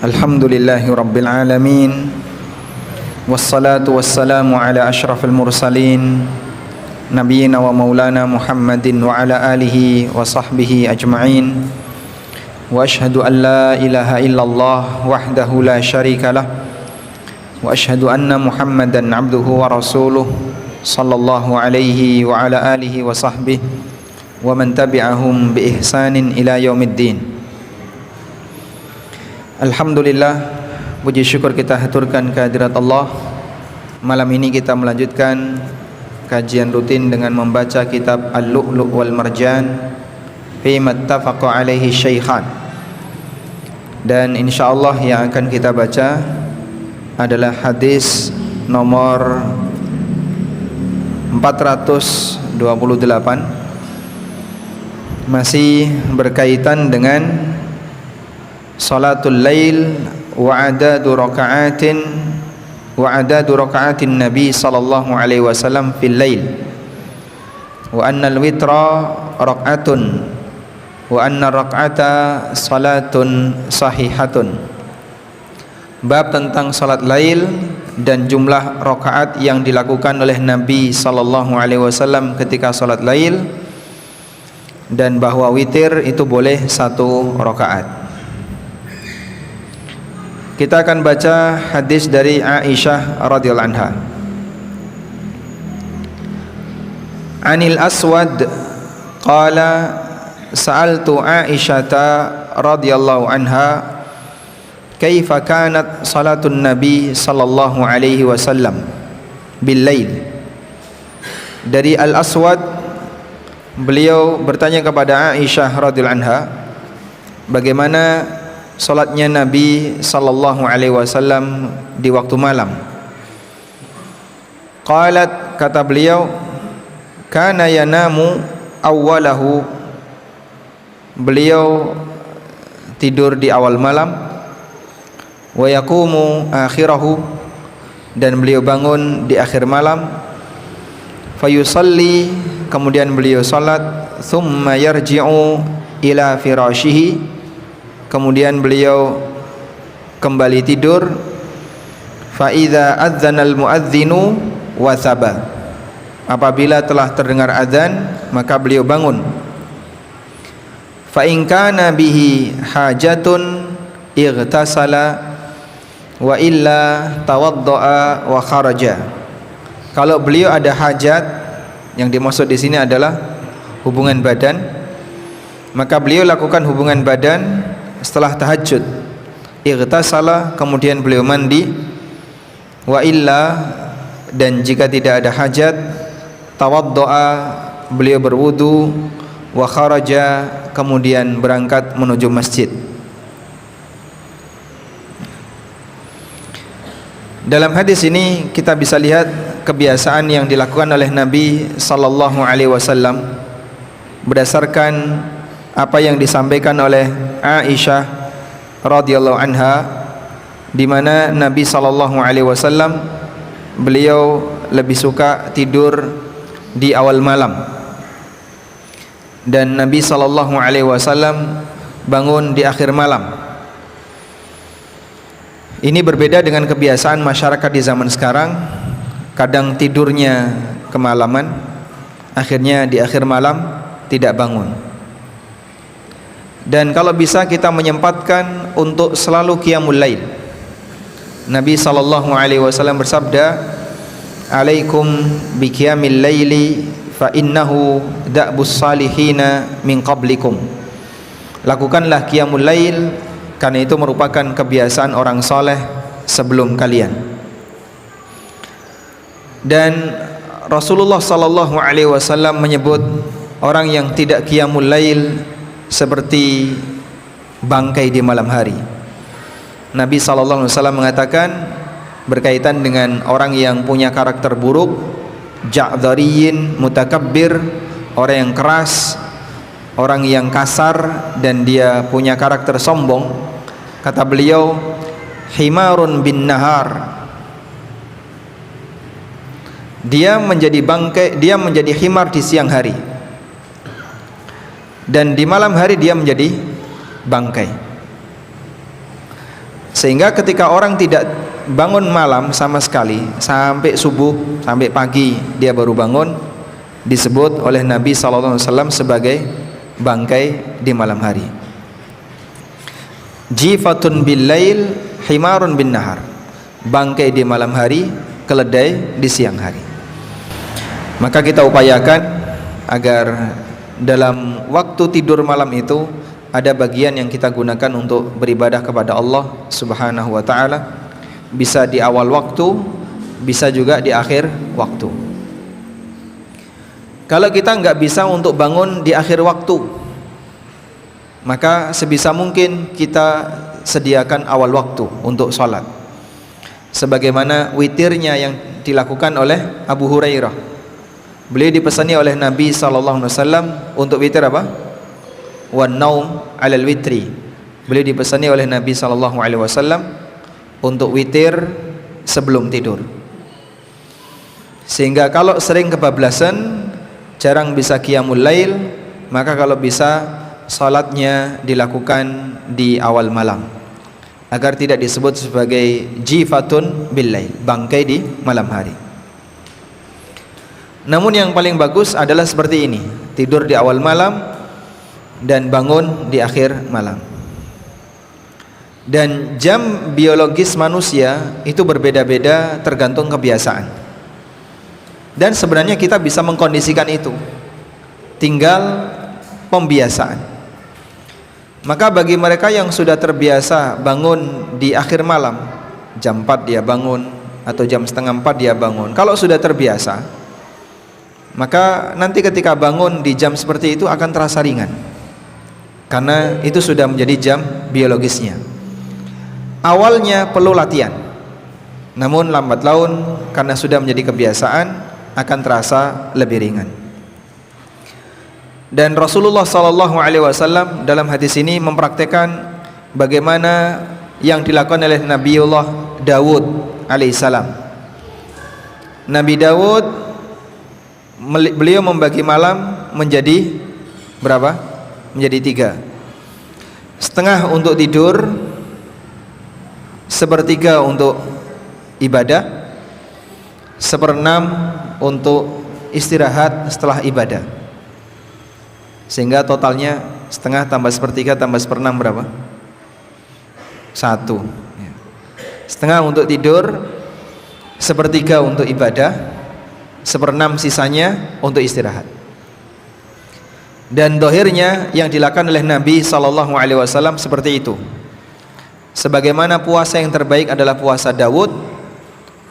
Alhamdulillahi Rabbil Alamin, wassalatu wassalamu ala ashrafil mursalin, Nabiyyina wa maulana Muhammadin wa ala alihi wa sahbihi ajma'in. Wa ashhadu an la ilaha illallah wahdahu la syarika lah, wa ashhadu anna Muhammadan abduhu wa rasuluh, sallallahu alaihi wa ala alihi wa sahbihi wa man tabi'ahum bi ihsanin ila yaumiddin. Alhamdulillah, puji syukur kita haturkan kehadirat Allah. Malam ini kita melanjutkan kajian rutin dengan membaca kitab Al-Lu'lu' wal Marjan fi mattafaqa alaihi syaikhan. Dan insyaallah yang akan kita baca adalah hadis nomor 428, masih berkaitan dengan salatul lail wa adadu raka'atin Nabi sallallahu alaihi wasallam fil lail, wa anna al-witra rak'atun wa anna rak'ata salatun sahihatun. Bab tentang salat lail dan jumlah rakaat yang dilakukan oleh Nabi sallallahu alaihi wasallam ketika salat lail, dan bahwa witir itu boleh 1 rakaat. Kita akan baca hadis dari Aisyah radhiyallahu anha. Anil Aswad qala sa'altu Aisyata radhiyallahu anha kaifa kanat salatun Nabi sallallahu alaihi wasallam bil lail. Dari Al Aswad, beliau bertanya kepada Aisyah radhiyallahu anha bagaimana salatnya Nabi sallallahu alaihi wasallam di waktu malam. Qalat, kata beliau, kana yanamu awwalahu, beliau tidur di awal malam, wa yaqumu akhirahu, dan beliau bangun di akhir malam, fayusalli, kemudian beliau salat, thumma yarji'u ila firashihi, kemudian beliau kembali tidur, fa idza adzanal muadzinu wasaba, apabila telah terdengar azan maka beliau bangun. Fa in kana bihi hajatun ightasala wa illa tawaddaa wa kharaja. Kalau beliau ada hajat, yang dimaksud di sini adalah hubungan badan, maka beliau lakukan hubungan badan setelah tahajud. Ightasala, kemudian beliau mandi. Wa illa, dan jika tidak ada hajat, tawaddoa, beliau berwudu. Wa kharaja, kemudian berangkat menuju masjid. Dalam hadis ini kita bisa lihat kebiasaan yang dilakukan oleh Nabi sallallahu alaihi wasallam berdasarkan apa yang disampaikan oleh Aisyah radhiyallahu anha, di mana Nabi sallallahu alaihi wasallam beliau lebih suka tidur di awal malam, dan Nabi sallallahu alaihi wasallam bangun di akhir malam. Ini berbeda dengan kebiasaan masyarakat di zaman sekarang, kadang tidurnya kemalaman, akhirnya di akhir malam tidak bangun. Dan kalau bisa kita menyempatkan untuk selalu qiyamul lail. Nabi sallallahu alaihi wasallam bersabda, "Alaikum bi qiyamil laili fa innahu da'bus salihina min qablikum." Lakukanlah qiyamul lail, karena itu merupakan kebiasaan orang saleh sebelum kalian. Dan Rasulullah sallallahu alaihi wasallam menyebut orang yang tidak qiyamul lail seperti bangkai di malam hari. Nabi sallallahu alaihi wasallam mengatakan berkaitan dengan orang yang punya karakter buruk, ja'dhariyin mutakabbir, orang yang keras, orang yang kasar, dan dia punya karakter sombong. Kata beliau, himarun bin nahar, dia menjadi bangkai, dia menjadi himar di siang hari, dan di malam hari dia menjadi bangkai. Sehingga ketika orang tidak bangun malam sama sekali sampai subuh, sampai pagi dia baru bangun, disebut oleh Nabi SAW sebagai bangkai di malam hari. Jifatun bil lail, himarun bin nahar. Bangkai di malam hari, keledai di siang hari. Maka kita upayakan agar dalam waktu tidur malam itu ada bagian yang kita gunakan untuk beribadah kepada Allah Subhanahu wa taala, bisa di awal waktu, bisa juga di akhir waktu. Kalau kita nggak bisa untuk bangun di akhir waktu, maka sebisa mungkin kita sediakan awal waktu untuk sholat, sebagaimana witirnya yang dilakukan oleh Abu Hurairah. Beliau dipesani oleh Nabi SAW untuk witir apa? Wan naum 'alal witri. Beliau dipesani oleh Nabi SAW untuk witir sebelum tidur. Sehingga kalau sering kebablasan, jarang bisa qiyamul lail, maka kalau bisa salatnya dilakukan di awal malam, agar tidak disebut sebagai jifatun bil lail, bangkai di malam hari. Namun yang paling bagus adalah seperti ini, tidur di awal malam dan bangun di akhir malam. Dan jam biologis manusia itu berbeda-beda tergantung kebiasaan. Dan sebenarnya kita bisa mengkondisikan itu, tinggal pembiasaan. Maka bagi mereka yang sudah terbiasa bangun di akhir malam, jam 4 dia bangun atau jam setengah 4 dia bangun, kalau sudah terbiasa, maka nanti ketika bangun di jam seperti itu akan terasa ringan, karena itu sudah menjadi jam biologisnya. Awalnya perlu latihan, namun lambat laun karena sudah menjadi kebiasaan akan terasa lebih ringan. Dan Rasulullah SAW dalam hadis ini mempraktekkan bagaimana yang dilakukan oleh Nabiullah Dawud alaihissalam. Nabi Dawud, beliau membagi malam menjadi berapa? Menjadi 3. Setengah untuk tidur, sepertiga untuk ibadah, 1/6 untuk istirahat setelah ibadah. Sehingga totalnya setengah tambah sepertiga tambah 1/6 berapa? 1. Setengah untuk tidur, sepertiga untuk ibadah, 1/6 sisanya untuk istirahat. Dan dohirnya yang dilakukan oleh Nabi SAW seperti itu. Sebagaimana puasa yang terbaik adalah puasa Dawud,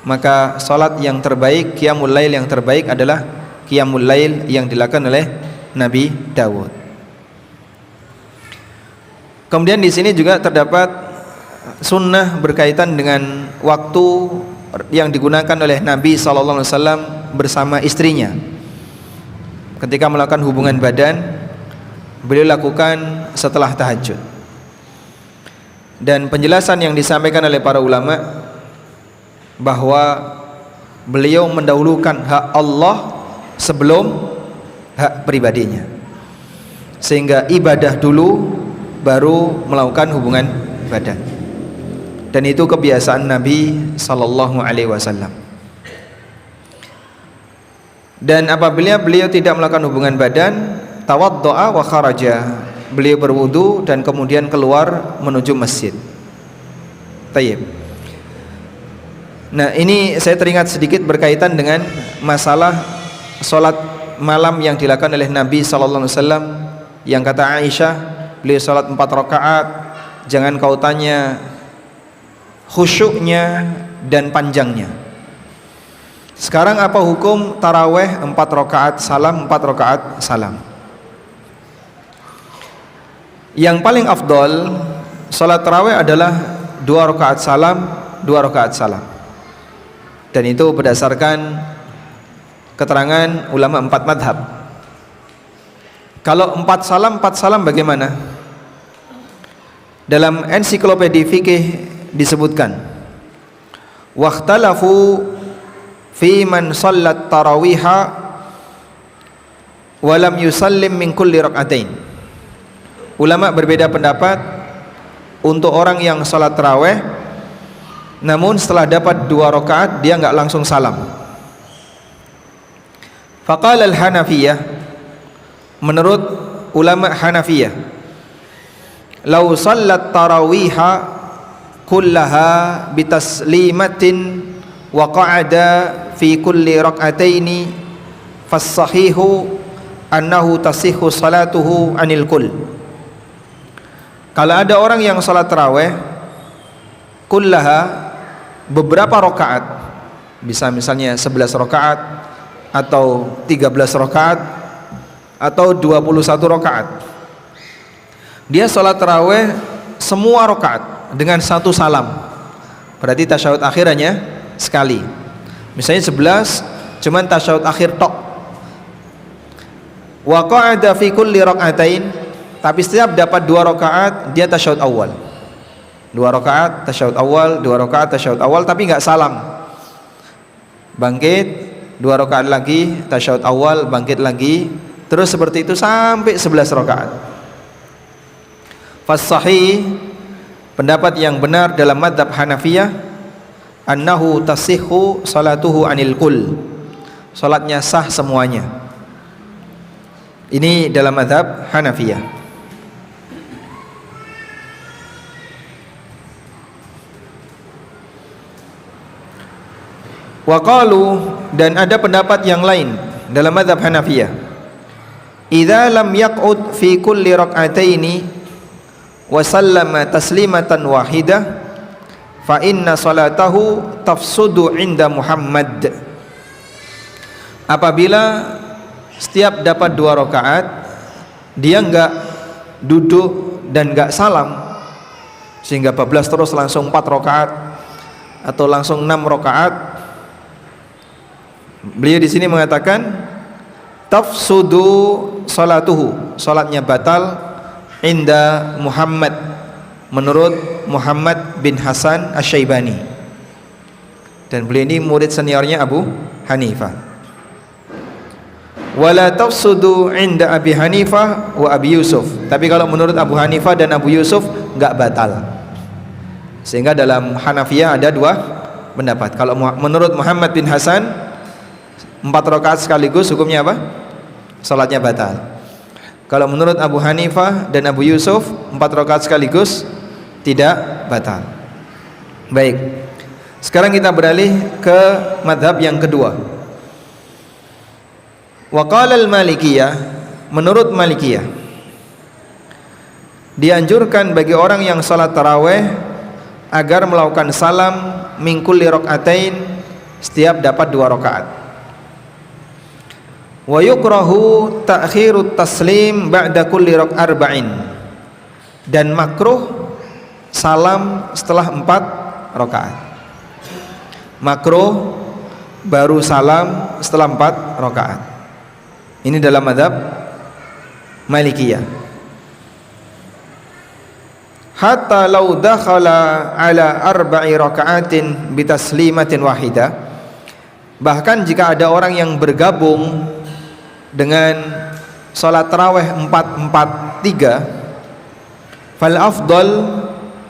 maka salat yang terbaik, qiyamul lail yang terbaik adalah qiyamul lail yang dilakukan oleh Nabi Dawud. Kemudian di sini juga terdapat sunnah berkaitan dengan waktu yang digunakan oleh Nabi SAW bersama istrinya. Ketika melakukan hubungan badan, beliau lakukan setelah tahajud. Dan penjelasan yang disampaikan oleh para ulama bahwa beliau mendahulukan hak Allah sebelum hak pribadinya, sehingga ibadah dulu baru melakukan hubungan badan. Dan itu kebiasaan Nabi SAW. Dan apabila beliau tidak melakukan hubungan badan, tawaddo'a wa kharaja, beliau berwudu dan kemudian keluar menuju masjid. Tayyib. Nah, ini saya teringat sedikit berkaitan dengan masalah sholat malam yang dilakukan oleh Nabi SAW, yang kata Aisyah, beliau sholat 4 rakaat, jangan kau tanya khusyuknya dan panjangnya. Sekarang apa hukum taraweh 4 rakaat salam, 4 rakaat salam? Yang paling afdol salat taraweh adalah 2 rakaat salam, 2 rakaat salam. Dan itu berdasarkan keterangan ulama 4 madhab. Kalau 4 salam bagaimana? Dalam ensiklopedia fikih disebutkan, wakhtalafu fi man sallat tarawiha walam yusallim min kulli rak'atain. Ulama berbeda pendapat untuk orang yang salat tarawih namun setelah dapat 2 rakaat dia enggak langsung salam. Faqala al-Hanafiyah, menurut ulama Hanafiyah, law sallat tarawiha kullaha bitaslimatin wa qa'ada fi kulli rak'ataini fas-sahihu annahu tasihhu salatuhu anil kull. Kalau ada orang yang salat tarawih kullaha, beberapa rakaat, bisa misalnya 11 rakaat atau 13 rakaat atau 21 rakaat, dia salat tarawih semua rakaat dengan 1 salam, berarti tasyahud akhirnya sekali. Misalnya 11 cuman tasyahud akhir tok. Wa qa'ada fi kulli rak'atain, tapi setiap dapat 2 rakaat dia tasyahud awal. 2 rakaat tasyahud awal, 2 rakaat tasyahud awal, tapi enggak salam. Bangkit, 2 rakaat lagi tasyahud awal, bangkit lagi, terus seperti itu sampai 11 rakaat. Fas-sahih, pendapat yang benar dalam mazhab Hanafiyah, annahu tasihhu salatuhu anil kull, salatnya sah semuanya. Ini dalam mazhab Hanafiyah. Wa qalu, dan ada pendapat yang lain dalam mazhab Hanafiyah, idza lam yaq'ud fi kulli rak'ataini wa sallama taslimatan wahidah fa inna salatahu tafsudu inda Muhammad. Apabila setiap dapat 2 rakaat dia enggak duduk dan enggak salam sehingga bablas terus langsung 4 rakaat atau langsung 6 rakaat, beliau di sini mengatakan tafsudu salatuhu, salatnya batal inda Muhammad, menurut Muhammad bin Hasan Asy-Syaibani, dan beliau ini murid seniornya Abu Hanifah. Wala tafsudu inda Abi Hanifah wa Abi Yusuf, tapi kalau menurut Abu Hanifah dan Abu Yusuf enggak batal. Sehingga dalam Hanafiyah ada 2 pendapat. Kalau menurut Muhammad bin Hasan 4 rakaat sekaligus hukumnya apa? Salatnya batal. Kalau menurut Abu Hanifah dan Abu Yusuf 4 rakaat sekaligus tidak batal. Baik, sekarang kita beralih ke madhab yang kedua. Wa qala al-Malikiyah, menurut Malikiyah dianjurkan bagi orang yang salat tarawih agar melakukan salam min kulli rak'atain, setiap dapat 2 rakaat. Wa yukrahu ta'khirut taslim ba'da kulli arba'in, dan makruh salam setelah 4 rakaat. Makruh baru salam setelah 4 rakaat. Ini dalam mazhab Malikiyah. Hatta law dakhala ala 4 raka'atin bitaslimatin wahidah, bahkan jika ada orang yang bergabung dengan salat tarawih 4-4-3, fal afdal,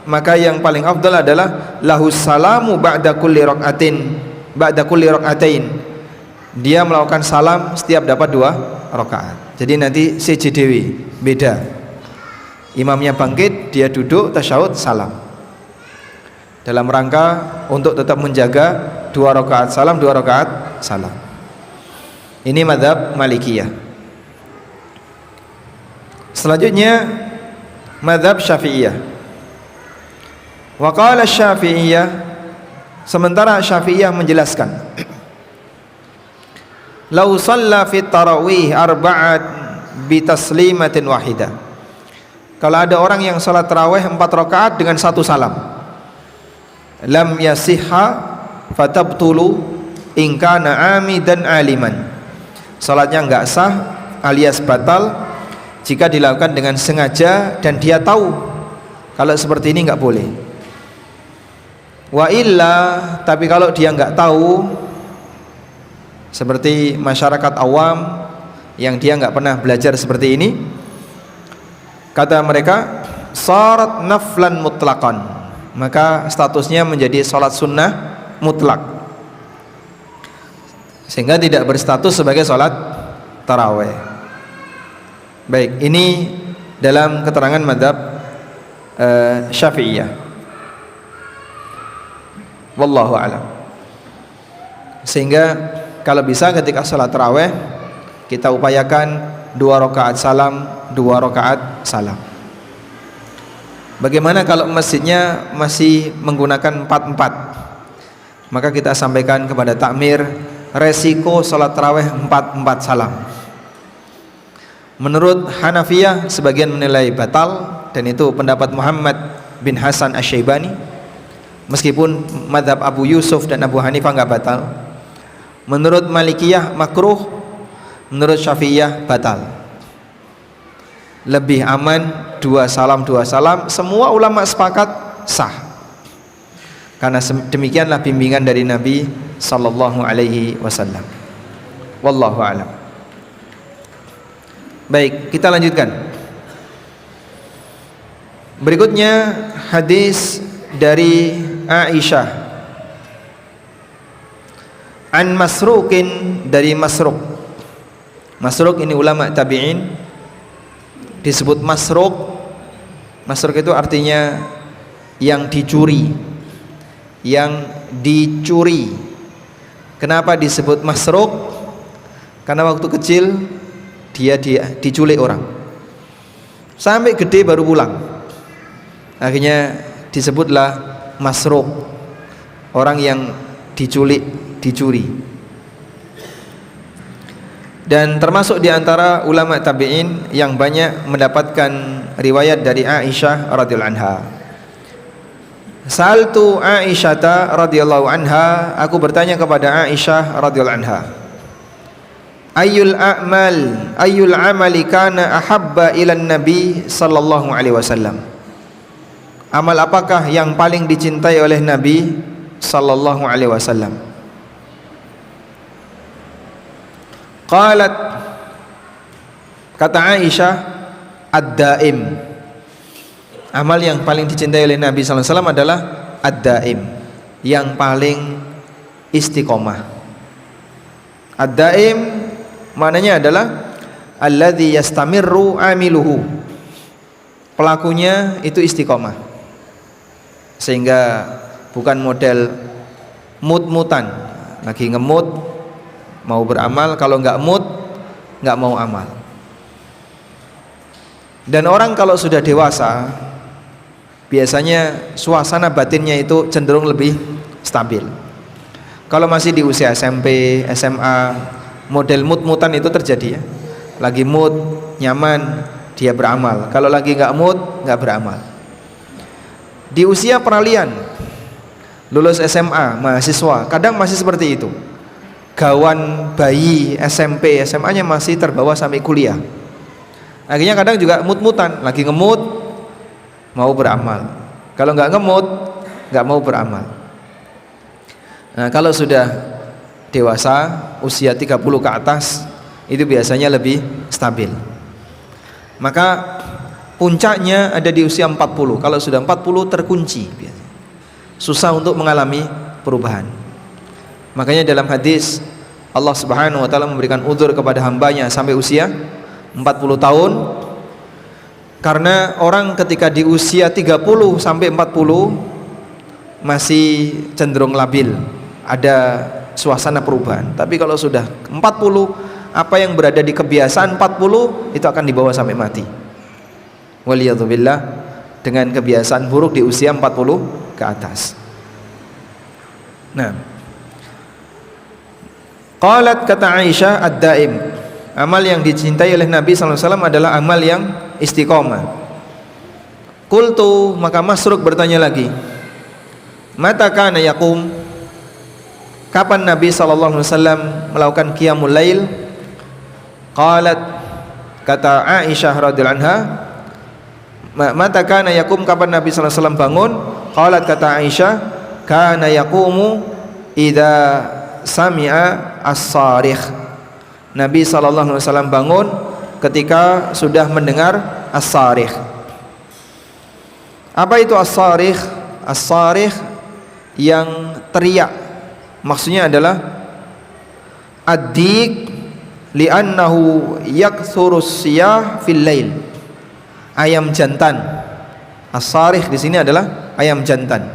maka yang paling afdal adalah lahus salamu ba'da kulli rak'atin, ba'da kulli rak'atain, dia melakukan salam setiap dapat 2 rakaat. Jadi nanti sejedewi, beda, imamnya bangkit, dia duduk, tasyahud, salam, dalam rangka untuk tetap menjaga 2 rakaat salam, 2 rakaat salam. Ini mazhab Malikiyah. Selanjutnya mazhab Syafi'iyah. Wa qala Syafi'iyah, sementara Syafi'iyah menjelaskan, law shalla fi tarawih 4 bi taslimatin wahidah, kalau ada orang yang salat tarawih 4 rakaat dengan 1 salam, lam yasihha fatabtulu in kana amidan aliman, salatnya enggak sah alias batal jika dilakukan dengan sengaja dan dia tahu kalau seperti ini enggak boleh. Wa illa, tapi kalau dia enggak tahu, seperti masyarakat awam yang dia enggak pernah belajar seperti ini, kata mereka sarat naflan mutlaqan, maka statusnya menjadi salat sunnah mutlak, sehingga tidak berstatus sebagai salat tarawih. Baik, ini dalam keterangan mazhab Syafi'iyah. Wallahu a'lam. Sehingga kalau bisa ketika salat tarawih kita upayakan 2 rakaat salam, 2 rakaat salam. Bagaimana kalau masjidnya masih menggunakan 4-4? Maka kita sampaikan kepada takmir, resiko salat tarawih 4-4 salam. Menurut Hanafiyah sebagian menilai batal, dan itu pendapat Muhammad bin Hasan Asy-Syaibani. Meskipun mazhab Abu Yusuf dan Abu Hanifah enggak batal. Menurut Malikiyah makruh, menurut Syafi'iyah batal. Lebih aman 2 salam 2 salam. Semua ulama sepakat sah, karena demikianlah bimbingan dari Nabi sallallahu alaihi wasallam. Wallahu a'lam. Baik, kita lanjutkan. Berikutnya hadis dari Aisyah an Masruqin, dari Masruq. Masruq ini ulama tabi'in, disebut Masruq. Masruq itu artinya yang dicuri, yang dicuri. Kenapa disebut Masruq? Karena waktu kecil dia diculik orang, sampai gede baru pulang. Akhirnya disebutlah Masruq, orang yang diculik, dicuri. Dan termasuk diantara ulama tabi'in yang banyak mendapatkan riwayat dari Aisyah radhiyallahu anha. Saltu Aisyata radhiyallahu anha, aku bertanya kepada Aisyah radhiyallahu anha, ayyul amali kana ahabba ila nabi sallallahu alaihi wasallam, amal apakah yang paling dicintai oleh Nabi sallallahu alaihi wasallam? Qalat, kata Aisyah, ad-daim, amal yang paling dicintai oleh Nabi sallallahu alaihi wasallam adalah ad-daim, yang paling istiqomah. Ad-daim maknanya adalah alladzi yastamirru amiluhu, pelakunya itu istiqomah, sehingga bukan model mut-mutan, lagi ngemut mau beramal, kalau nggak mut nggak mau amal. Dan orang kalau sudah dewasa biasanya suasana batinnya itu cenderung lebih stabil. Kalau masih di usia SMP, SMA, model mut-mutan itu terjadi ya. Lagi mut, nyaman, dia beramal. Kalau lagi nggak mut, nggak beramal. Di usia peralihan, lulus SMA, mahasiswa, kadang masih seperti itu. Gawan bayi SMP, SMA-nya masih terbawa sampai kuliah. Akhirnya kadang juga mut-mutan, lagi ngemut mau beramal. Kalau nggak ngemut, nggak mau beramal. Nah, kalau sudah dewasa, usia 30 ke atas, itu biasanya lebih stabil. Maka puncaknya ada di usia 40. Kalau sudah 40 terkunci, susah untuk mengalami perubahan. Makanya dalam hadis Allah Subhanahu wa taala memberikan uzur kepada hambanya sampai usia 40 tahun. Karena orang ketika di usia 30 sampai 40 masih cenderung labil, ada suasana perubahan. Tapi kalau sudah 40, apa yang berada di kebiasaan 40 itu akan dibawa sampai mati. Waliyadzubillah, dengan kebiasaan buruk di usia 40 ke atas. Nah, qalat, kata Aisyah, ad-daim, amal yang dicintai oleh Nabi SAW adalah amal yang istiqomah. Qultu, maka Masruq bertanya lagi, mata kana yaqum, kapan Nabi SAW melakukan qiyamul lail? Qalat, kata Aisyah radhiyallahu anha, mata kana yaqum, kapan Nabi SAW bangun? Qalat, kata Aisyah, kana yaqumu idza sami'a as-sarikh, Nabi SAW bangun ketika sudah mendengar as-sarikh. Apa itu as-sarikh? As-sarikh yang teriak, maksudnya adalah ad-dik li'annahu yakthurus siyah fil lail. Ayam jantan. As-sarikh di sini adalah ayam jantan.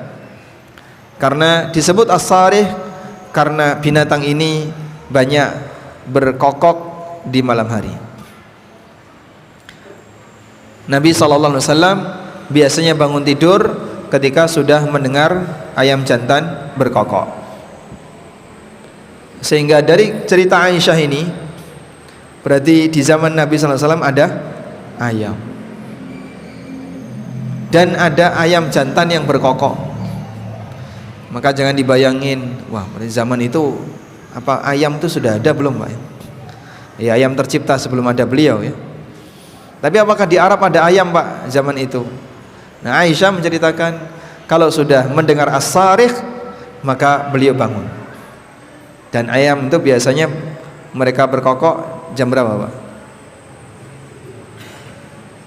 Karena disebut as-sarikh karena binatang ini banyak berkokok di malam hari. Nabi SAW biasanya bangun tidur ketika sudah mendengar ayam jantan berkokok. Sehingga dari cerita Aisyah ini berarti di zaman Nabi SAW ada ayam, dan ada ayam jantan yang berkokok. Maka jangan dibayangin, wah pada zaman itu apa ayam itu sudah ada belum Pak? Ya, ayam tercipta sebelum ada beliau ya. Tapi apakah di Arab ada ayam Pak zaman itu? Nah, Aisyah menceritakan kalau sudah mendengar as-sarikh maka beliau bangun. Dan ayam itu biasanya mereka berkokok jam berapa Pak?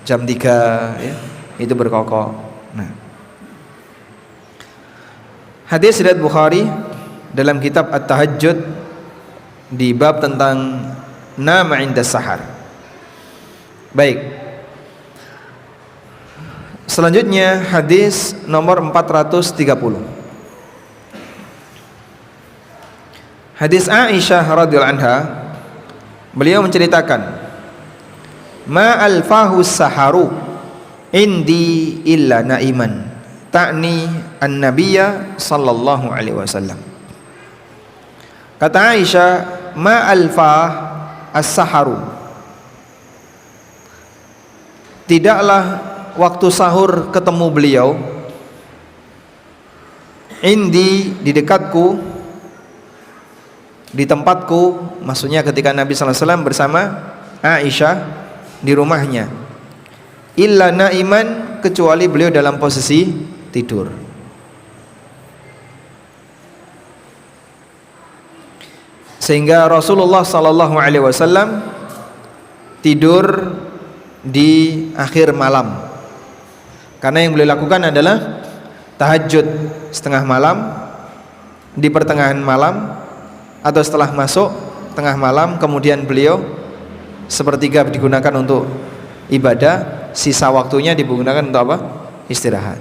Jam 3 ya, itu berkokok. Nah, hadis riwayat Bukhari dalam kitab At-Tahajjud di bab tentang nama inda sahar. Baik. Selanjutnya hadis nomor 430. Hadis Aisyah radhiyallahu anha, beliau menceritakan, "Ma alfahu saharu indi illa naiman." Ta'ni an-nabiyya sallallahu alaihi wasallam. Kata Aisyah, "Ma alfah as-saharu." Tidaklah waktu sahur ketemu beliau, indi di dekatku, di tempatku, maksudnya ketika Nabi SAW bersama Aisyah di rumahnya, illa naiman, kecuali beliau dalam posisi tidur. Sehingga Rasulullah SAW tidur di akhir malam, karena yang beliau lakukan adalah tahajud setengah malam, di pertengahan malam atau setelah masuk tengah malam, kemudian beliau sepertiga digunakan untuk ibadah, sisa waktunya digunakan untuk apa? Istirahat.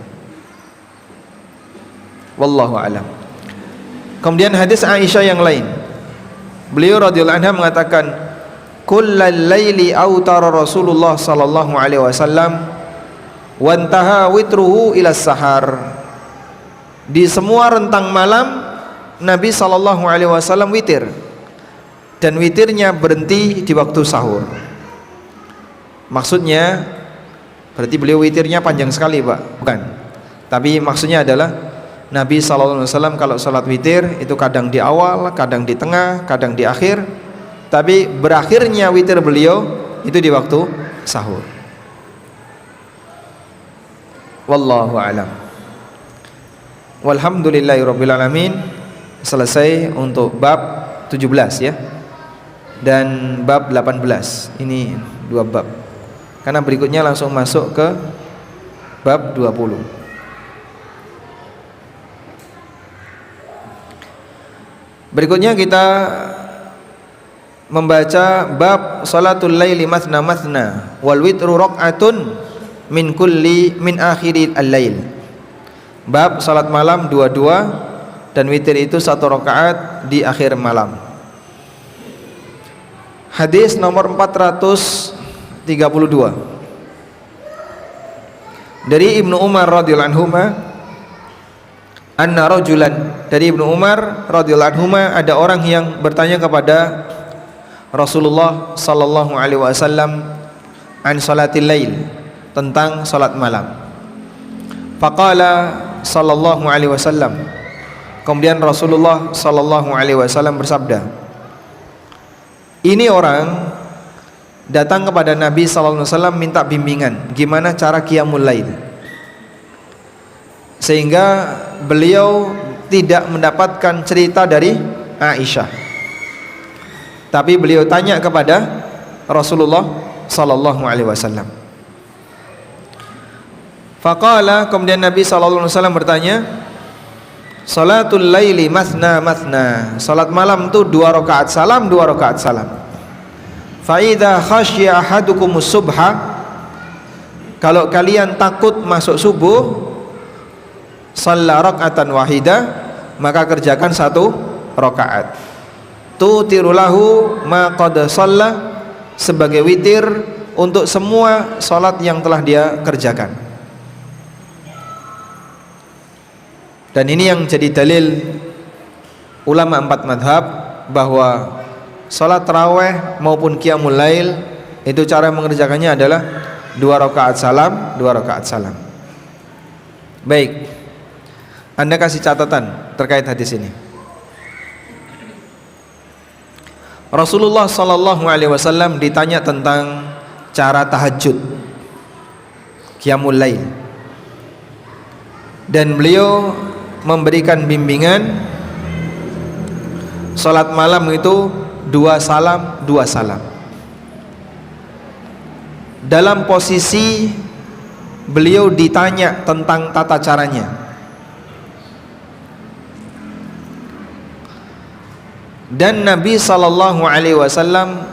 Wallahu alam. Kemudian hadis Aisyah yang lain, beliau radhiyallahu anha mengatakan, kullal laili autara Rasulullah sallallahu alaihi wasallam wa intaha witruhu ila sahar. Di semua rentang malam Nabi sallallahu alaihi wasallam witir, dan witirnya berhenti di waktu sahur. Maksudnya berarti beliau witirnya panjang sekali Pak? Bukan. Tapi maksudnya adalah Nabi sallallahu alaihi wasallam kalau salat witir itu kadang di awal, kadang di tengah, kadang di akhir. Tapi berakhirnya witir beliau itu di waktu sahur. Wallahu a'lam. Walhamdulillahirabbil alamin. Selesai untuk bab 17 ya. Dan bab 18. Ini dua bab. Karena berikutnya langsung masuk ke bab 20. Berikutnya kita membaca bab salatul laili mathna mathna wal witru raq'atun min akhiril al-lail. Bab salat malam dua-dua dan witir itu satu rakaat di akhir malam. Hadis nomor 432 dari Ibnu Umar radhiyallahu anhu, anna rajulan, dari Ibnu Umar radhiyallahu anhu, ada orang yang bertanya kepada Rasulullah sallallahu alaihi wasallam an salatil lail, tentang salat malam. Faqala sallallahu alaihi wasallam, kemudian Rasulullah sallallahu alaihi wasallam bersabda, ini orang datang kepada Nabi sallallahu alaihi wasallam minta bimbingan gimana cara qiyamul lail, sehingga beliau tidak mendapatkan cerita dari Aisyah, tapi beliau tanya kepada Rasulullah sallallahu alaihi wasallam. Faqala, kemudian Nabi SAW bertanya, salatul laili mathna mathna, salat malam itu 2 rakaat salam 2 rakaat salam. Fa idza khasya ahadukumus subha, kalau kalian takut masuk subuh, shalla raka'atan wahidah, maka kerjakan 1 rakaat. Tutiru lahu ma qad shalla, sebagai witir untuk semua salat yang telah dia kerjakan. Dan ini yang jadi dalil ulama 4 madhab, bahwa salat tarawih maupun qiyamul lail itu cara mengerjakannya adalah 2 rakaat salam 2 rakaat salam. Baik, Anda kasih catatan terkait hadis ini. Rasulullah SAW ditanya tentang cara tahajud, qiyamul lail, dan beliau memberikan bimbingan salat malam itu 2 salam 2 salam. Dalam posisi beliau ditanya tentang tata caranya, dan Nabi SAW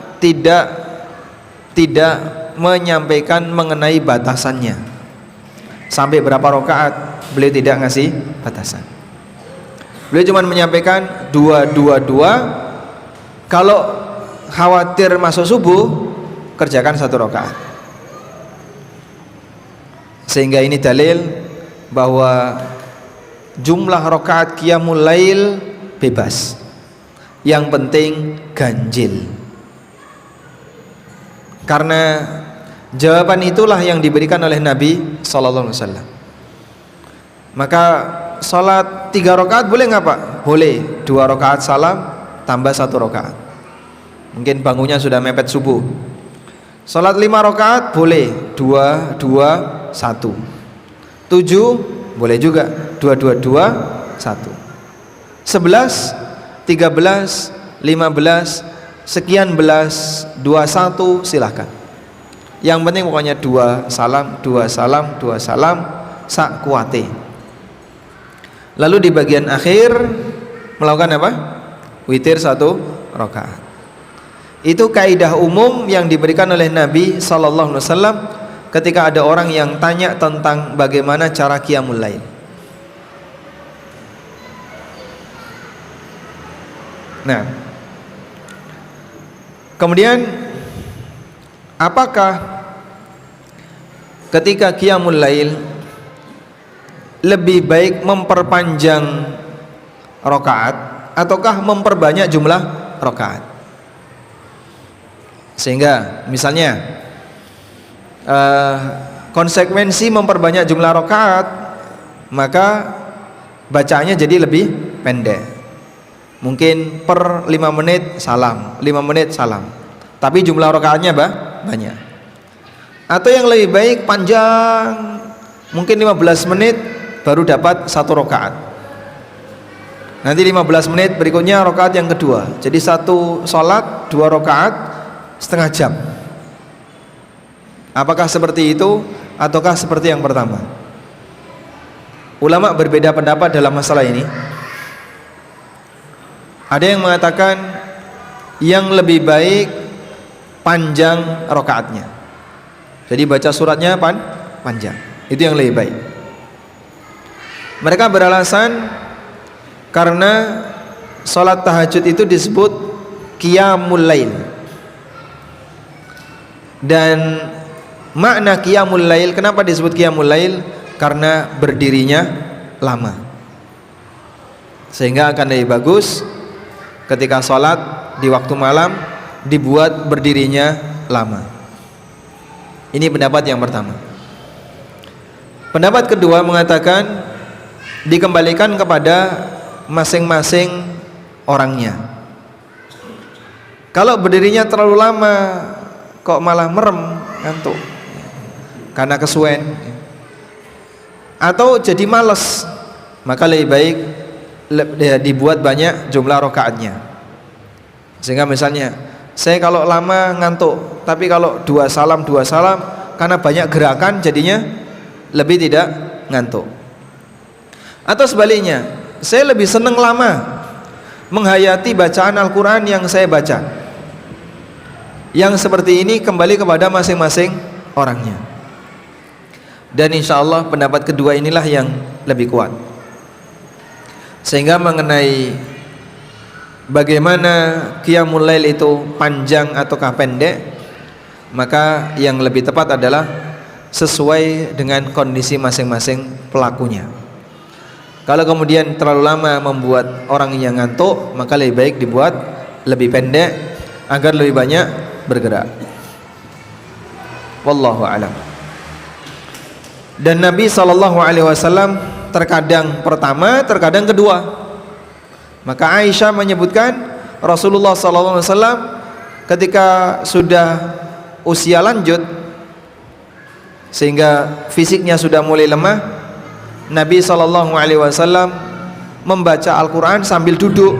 tidak menyampaikan mengenai batasannya. Sampai berapa rakaat beliau tidak ngasih batasan. Beliau cuma menyampaikan 2 kalau khawatir masuk subuh kerjakan 1 rakaat. Sehingga ini dalil bahwa jumlah rakaat qiyamul lail bebas, yang penting ganjil. Karena jawaban itulah yang diberikan oleh Nabi sallallahu alaihi wasallam. Maka salat 3 rakaat boleh nggak Pak? Boleh. 2 rakaat salam tambah 1 rakaat. Mungkin bangunnya sudah mepet subuh. Salat 5 rakaat boleh. 2 2 1. 7 boleh juga. 2 2 2 1. 11 13 15 sekian belas 21 silahkan. Yang penting pokoknya 2 salam 2 salam 2 salam sak kuate. Lalu di bagian akhir melakukan apa? Witir 1 rakaat. Itu kaidah umum yang diberikan oleh Nabi sallallahu alaihi wasallam ketika ada orang yang tanya tentang bagaimana cara qiyamul lail. Nah, kemudian apakah ketika qiyamul lail lebih baik memperpanjang rakaat ataukah memperbanyak jumlah rakaat? Sehingga misalnya konsekuensi memperbanyak jumlah rakaat, maka bacaannya jadi lebih pendek. Mungkin per 5 menit salam, 5 menit salam, tapi jumlah rakaatnya banyak. Atau yang lebih baik panjang, mungkin 15 menit baru dapat 1 rakaat. Nanti 15 menit berikutnya rakaat yang kedua. Jadi 1 sholat 2 rakaat setengah jam. Apakah seperti itu ataukah seperti yang pertama? Ulama berbeda pendapat dalam masalah ini. Ada yang mengatakan yang lebih baik panjang rakaatnya. Jadi baca suratnya panjang. Itu yang lebih baik. Mereka beralasan karena sholat tahajud itu disebut qiyamul lail. Dan makna qiyamul lail, kenapa disebut qiyamul lail? Karena berdirinya lama. Sehingga akan lebih bagus ketika sholat di waktu malam dibuat berdirinya lama. Ini pendapat yang pertama. Pendapat kedua mengatakan dikembalikan kepada masing-masing orangnya. Kalau berdirinya terlalu lama kok malah merem, ngantuk karena kesuwen, atau jadi malas, maka lebih baik dibuat banyak jumlah rakaatnya. Sehingga misalnya saya kalau lama ngantuk, tapi kalau 2 salam 2 salam karena banyak gerakan jadinya lebih tidak ngantuk. Atau sebaliknya, saya lebih senang lama menghayati bacaan Al-Quran yang saya baca. Yang seperti ini kembali kepada masing-masing orangnya. Dan insya Allah pendapat kedua inilah yang lebih kuat. Sehingga mengenai bagaimana qiyamul lail itu panjang ataukah pendek, maka yang lebih tepat adalah sesuai dengan kondisi masing-masing pelakunya. Kalau kemudian terlalu lama membuat orang yang ngantuk, maka lebih baik dibuat lebih pendek agar lebih banyak bergerak. Wallahu a'lam. Dan Nabi SAW terkadang pertama, terkadang kedua. Maka Aisyah menyebutkan Rasulullah SAW ketika sudah usia lanjut sehingga fisiknya sudah mulai lemah, Nabi SAW membaca Al-Quran sambil duduk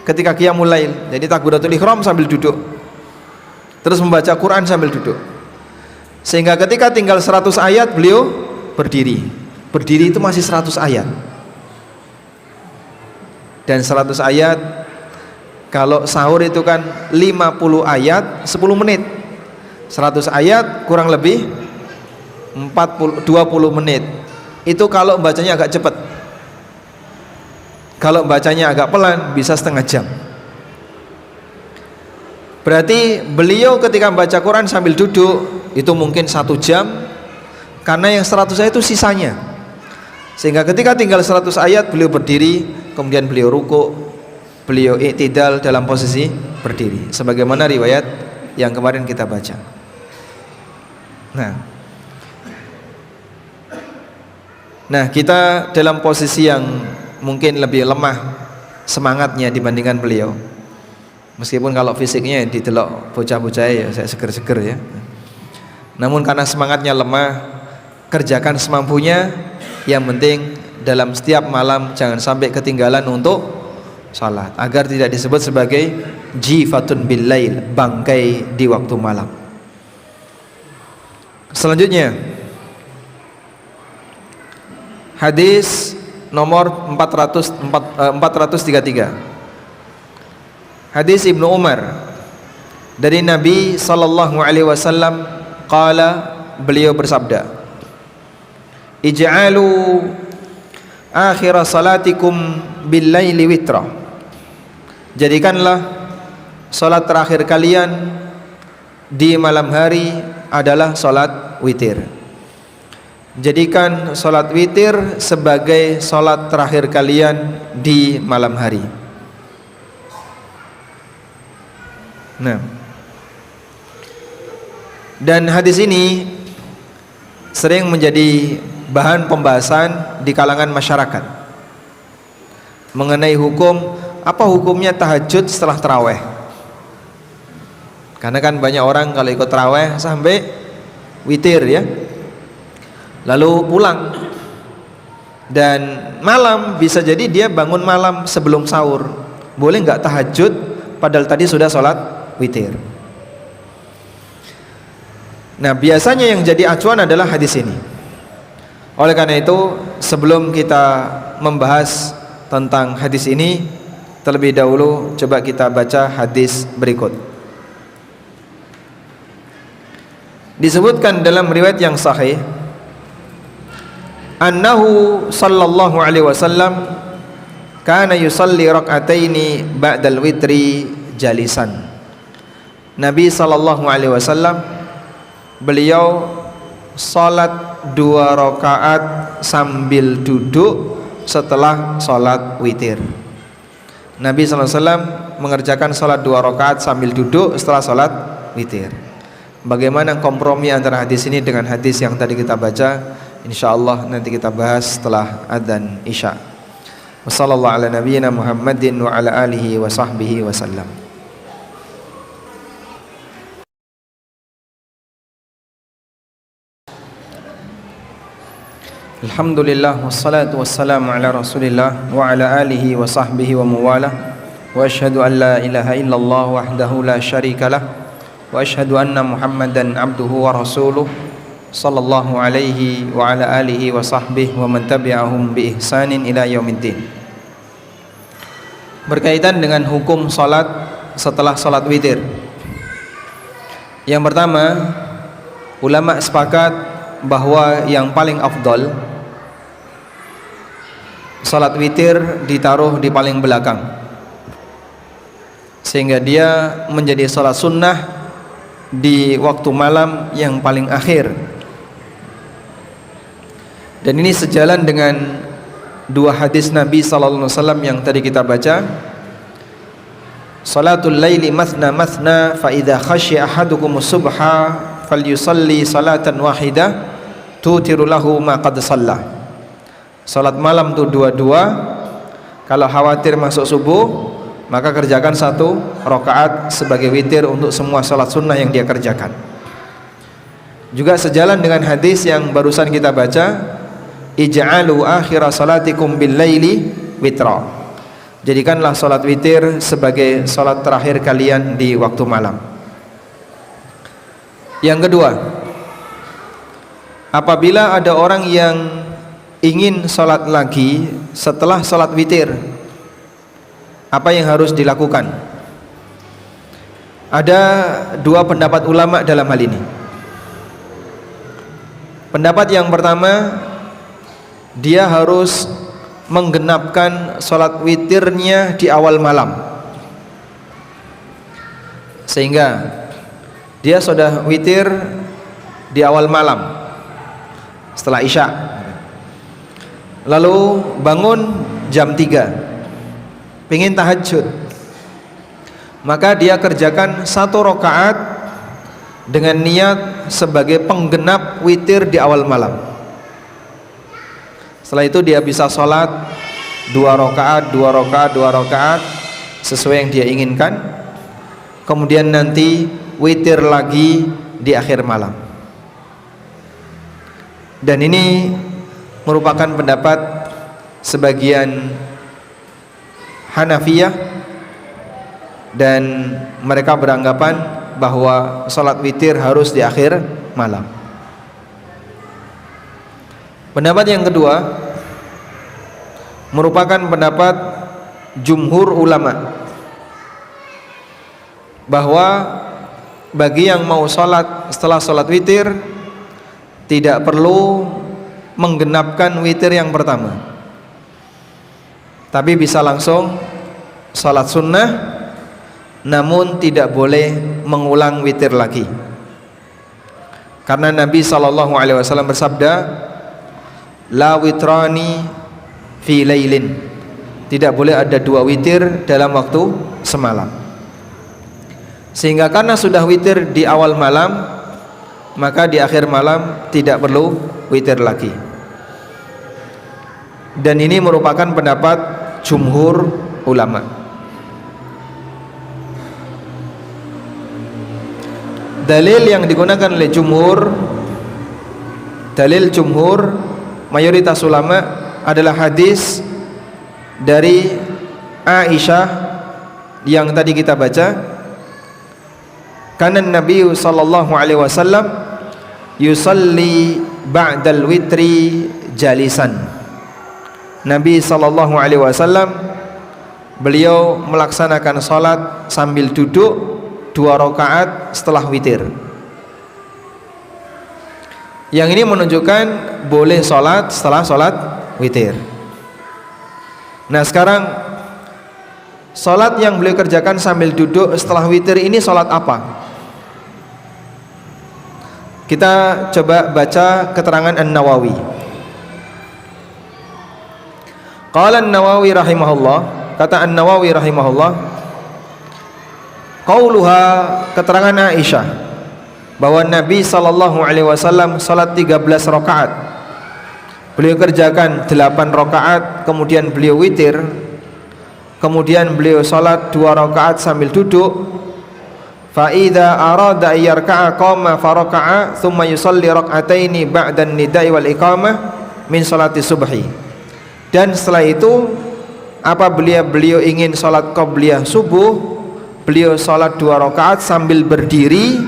ketika qiyamul lail. Jadi takbiratul ihram sambil duduk, terus membaca Quran sambil duduk, sehingga ketika tinggal 100 ayat beliau berdiri. Berdiri itu masih 100 ayat. Dan 100 ayat kalau sahur itu kan 50 ayat 10 menit. 100 ayat kurang lebih 20 menit. Itu kalau bacanya agak cepat. Kalau bacanya agak pelan bisa setengah jam. Berarti beliau ketika membaca Quran sambil duduk itu mungkin 1 jam, karena yang 100 ayat itu sisanya. Sehingga ketika tinggal 100 ayat beliau berdiri, kemudian beliau ruku, beliau i'tidal dalam posisi berdiri, sebagaimana riwayat yang kemarin kita baca. Nah, kita dalam posisi yang mungkin lebih lemah semangatnya dibandingkan beliau. Meskipun kalau fisiknya didelok bocah-bocah ya saya seger-seger ya. Namun karena semangatnya lemah, kerjakan semampunya. Yang penting dalam setiap malam jangan sampai ketinggalan untuk salat, agar tidak disebut sebagai jifatun bil lail, bangkai di waktu malam. Selanjutnya hadis nomor 433. Hadis Ibnu Umar dari Nabi sallallahu alaihi wasallam qala, beliau bersabda, ij'alu akhir salatikum bil laili witra. Jadikanlah salat terakhir kalian di malam hari adalah salat witir. Jadikan salat witir sebagai salat terakhir kalian di malam hari. Nah, dan hadis ini sering menjadi bahan pembahasan di kalangan masyarakat mengenai hukum, apa hukumnya tahajud setelah taraweh. Karena kan banyak orang kalau ikut taraweh sampai witir ya, lalu pulang, dan malam bisa jadi dia bangun malam sebelum sahur. Boleh nggak tahajud padahal tadi sudah sholat witir? Nah, biasanya yang jadi acuan adalah hadis ini. Oleh karena itu, sebelum kita membahas tentang hadis ini, terlebih dahulu coba kita baca hadis berikut. Disebutkan dalam riwayat yang sahih, annahu sallallahu alaihi wasallam kana yusalli rak'ataini ba'dal witri jalisan. Nabi sallallahu alaihi wasallam beliau salat 2 rakaat sambil duduk setelah salat witir. Nabi sallallahu alaihi wasallam mengerjakan salat 2 rakaat sambil duduk setelah salat witir. Bagaimana kompromi antara hadis ini dengan hadis yang tadi kita baca? Insyaallah nanti kita bahas setelah adzan Isya. Wassallallahu ala nabiyyina Muhammadin wa ala alihi wa sahbihi wasallam. Alhamdulillah wassalatu wassalamu ala Rasulillah wa ala alihi wa sahbihi wa mawalah. Wa asyhadu an la ilaha illallah wahdahu la syarika lah wa asyhadu anna Muhammadan abduhu wa rasuluh. sallallahu alaihi wa ala alihi wa sahbihi wa man tabi'ahum bi ihsanin ila yaumiddin. Berkaitan dengan hukum salat setelah salat witir. Yang pertama, ulama sepakat bahwa yang paling afdal salat witir ditaruh di paling belakang, sehingga dia menjadi salat sunnah di waktu malam yang paling akhir. Dan ini sejalan dengan dua hadis Nabi sallallahu alaihi wasallam yang tadi kita baca. Salatul laili mathna mathna fa idza khashiya ahadukumus subha falyusalli salatan wahidah tutiru lahu ma qad shalla. Salat malam itu dua-dua. Kalau khawatir masuk subuh, maka kerjakan satu rakaat sebagai witir untuk semua salat sunnah yang dia kerjakan. Juga sejalan dengan hadis yang barusan kita baca, ij'alu akhira salatikum bil laili witra. Jadikanlah salat witir sebagai salat terakhir kalian di waktu malam. Yang kedua, apabila ada orang yang ingin salat lagi setelah salat witir, apa yang harus dilakukan? Ada dua pendapat ulama dalam hal ini. Pendapat yang pertama, dia harus menggenapkan salat witirnya di awal malam, sehingga dia sudah witir di awal malam setelah isya, lalu bangun jam 3 pengen tahajud, maka dia kerjakan satu rakaat dengan niat sebagai penggenap witir di awal malam. Setelah itu dia bisa sholat 2 rakaat sesuai yang dia inginkan. Kemudian nanti witir lagi di akhir malam. Dan ini merupakan pendapat sebagian Hanafiyah, dan mereka beranggapan bahwa sholat witir harus di akhir malam. Pendapat yang kedua merupakan pendapat jumhur ulama, bahwa bagi yang mau sholat setelah sholat witir tidak perlu menggenapkan witir yang pertama, tapi bisa langsung sholat sunnah, namun tidak boleh mengulang witir lagi, karena Nabi SAW bersabda, la witrani fi lailin, tidak boleh ada 2 witir dalam waktu semalam. Sehingga karena sudah witir di awal malam, maka di akhir malam tidak perlu witir lagi. Dan ini merupakan pendapat jumhur ulama. Dalil yang digunakan oleh jumhur, dalil jumhur mayoritas ulama adalah hadis dari Aisyah yang tadi kita baca. Kana Nabi sallallahu alaihi wasallam yusalli ba'dal witri jalisan. Nabi sallallahu alaihi wasallam beliau melaksanakan salat sambil duduk 2 rakaat setelah witir. Yang ini menunjukkan boleh sholat setelah sholat witir. Nah sekarang, sholat yang beliau kerjakan sambil duduk setelah witir ini sholat apa? Kita coba baca keterangan An-Nawawi. Qala An-Nawawi rahimahullah, kata An-Nawawi rahimahullah, qauluha, keterangan Aisyah, bahwa Nabi SAW salat 13 rakaat. Beliau kerjakan 8 rakaat, kemudian beliau witir, kemudian beliau salat 2 rakaat sambil duduk. Fa idza arada ayyarka'a qama faraka'a thumma yusalli rak'ataini ba'da an-nida'i wal iqamah min salati subhi. Dan setelah itu apabila beliau ingin salat qabliyah subuh, beliau salat 2 rakaat sambil berdiri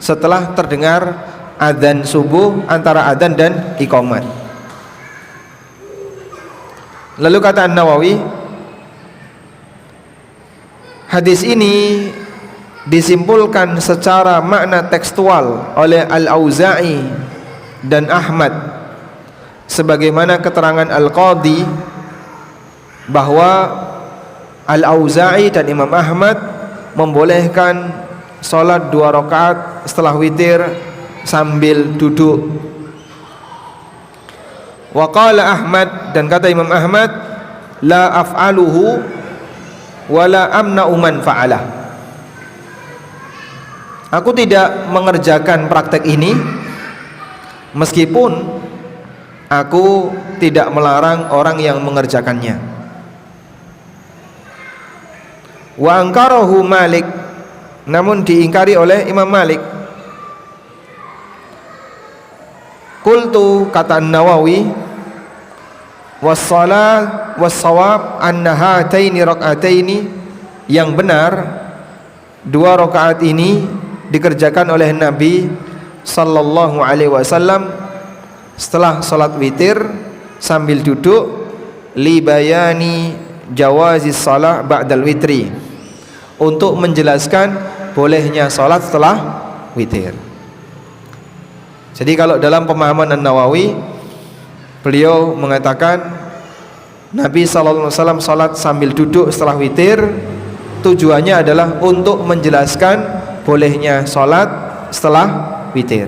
setelah terdengar adzan subuh, antara adzan dan iqamat. Lalu kata An-Nawawi, hadis ini disimpulkan secara makna tekstual oleh Al-Auza'i dan Ahmad, sebagaimana keterangan Al-Qadhi bahwa Al-Auza'i dan Imam Ahmad membolehkan sholat 2 rakaat setelah witir sambil duduk. Wa qala Ahmad, dan kata Imam Ahmad, la af'aluhu wa la amna'u man fa'alah. Aku tidak mengerjakan praktek ini, meskipun aku tidak melarang orang yang mengerjakannya. Wa angkarahu Malik, namun diingkari oleh Imam Malik. Qultu, kata An-Nawawi, was-shalah was-shawab anna hataini rak'ataini, yang benar 2 rakaat ini dikerjakan oleh Nabi sallallahu alaihi wasallam setelah salat witir sambil duduk, li bayani jawazis shalah ba'dal witri, untuk menjelaskan bolehnya salat setelah witir. Jadi kalau dalam pemahaman An-Nawawi, beliau mengatakan Nabi sallallahu alaihi wasallam salat sambil duduk setelah witir, tujuannya adalah untuk menjelaskan bolehnya salat setelah witir.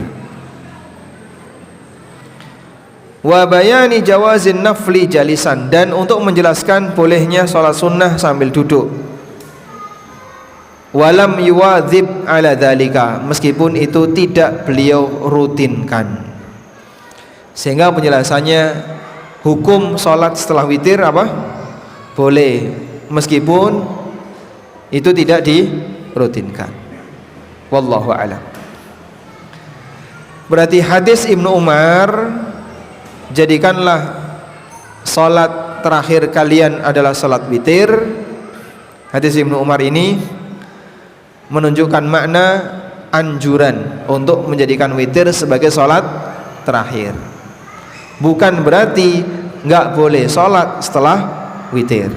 Wa bayani jawazin nafli jalisan, dan untuk menjelaskan bolehnya salat sunnah sambil duduk. Walam yuwadzib ala dzalika, meskipun itu tidak beliau rutinkan. Sehingga penjelasannya, hukum salat setelah witir apa? Boleh, meskipun itu tidak dirutinkan. Wallahu a'lam. Berarti hadis Ibnu Umar, jadikanlah salat terakhir kalian adalah salat witir. Hadis Ibnu Umar ini menunjukkan makna anjuran untuk menjadikan witir sebagai salat terakhir. Bukan berarti enggak boleh salat setelah witir.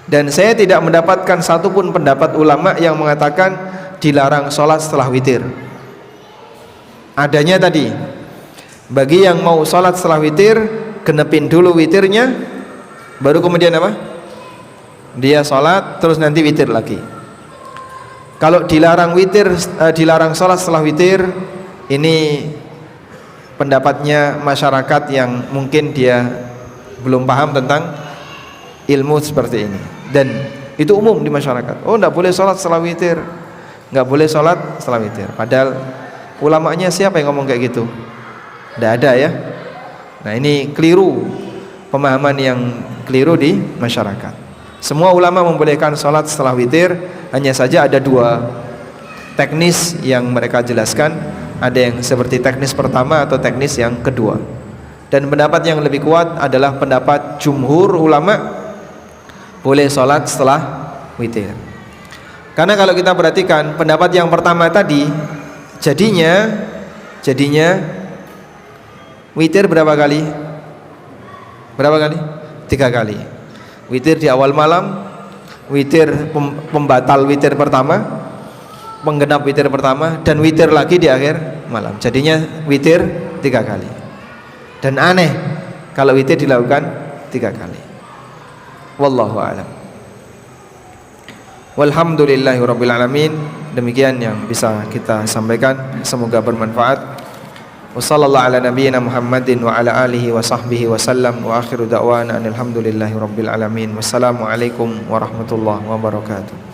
Dan saya tidak mendapatkan satupun pendapat ulama yang mengatakan dilarang salat setelah witir. Adanya tadi, bagi yang mau salat setelah witir, genepin dulu witirnya, baru kemudian apa? Dia salat terus nanti witir lagi. Kalau dilarang witir, dilarang salat setelah witir, ini pendapatnya masyarakat yang mungkin dia belum paham tentang ilmu seperti ini, dan itu umum di masyarakat. Oh, enggak boleh salat setelah witir, enggak boleh salat setelah witir. Padahal ulamanya siapa yang ngomong kayak gitu? Enggak ada ya. Nah, ini keliru, pemahaman yang keliru di masyarakat. Semua ulama membolehkan salat setelah witir, hanya saja ada 2 teknis yang mereka jelaskan. Ada yang seperti teknis pertama atau teknis yang kedua. Dan pendapat yang lebih kuat adalah pendapat jumhur ulama, boleh salat setelah witir. Karena kalau kita perhatikan pendapat yang pertama tadi, jadinya witir berapa kali? Berapa kali? 3 kali. Witir di awal malam, witir pembatal witir pertama, penggenap witir pertama, dan witir lagi di akhir malam. Jadinya witir 3 kali. Dan aneh kalau witir dilakukan 3 kali. Wallahu a'lam. Walhamdulillahirabbil alamin. Demikian yang bisa kita sampaikan, semoga bermanfaat. Wassallallahu ala nabiyyina Muhammadin wa ala alihi wa sahbihi wa sallam, wa akhiru da'wana alhamdulillahi rabbil alamin. Wassalamualaikum warahmatullahi wabarakatuh.